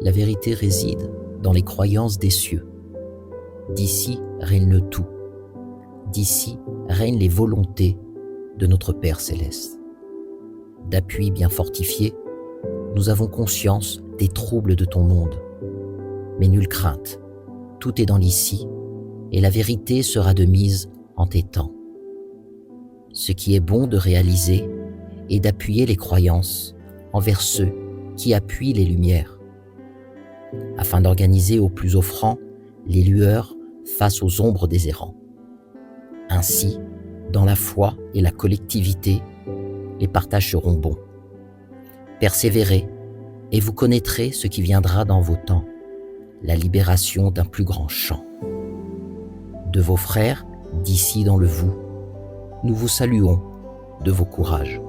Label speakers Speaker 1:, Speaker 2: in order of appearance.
Speaker 1: La vérité réside dans les croyances des cieux. D'ici règne le tout. D'ici règnent les volontés de notre Père céleste. D'appui bien fortifié, nous avons conscience des troubles de ton monde. Mais nulle crainte, tout est dans l'ici, et la vérité sera de mise en tes temps. Ce qui est bon de réaliser est d'appuyer les croyances envers ceux qui appuient les lumières, afin d'organiser au plus offrant les lueurs face aux ombres des errants. Ainsi, dans la foi et la collectivité, les partages seront bons. Persévérez, et vous connaîtrez ce qui viendra dans vos temps, la libération d'un plus grand champ. De vos frères, d'ici dans le vous, nous vous saluons de vos courages.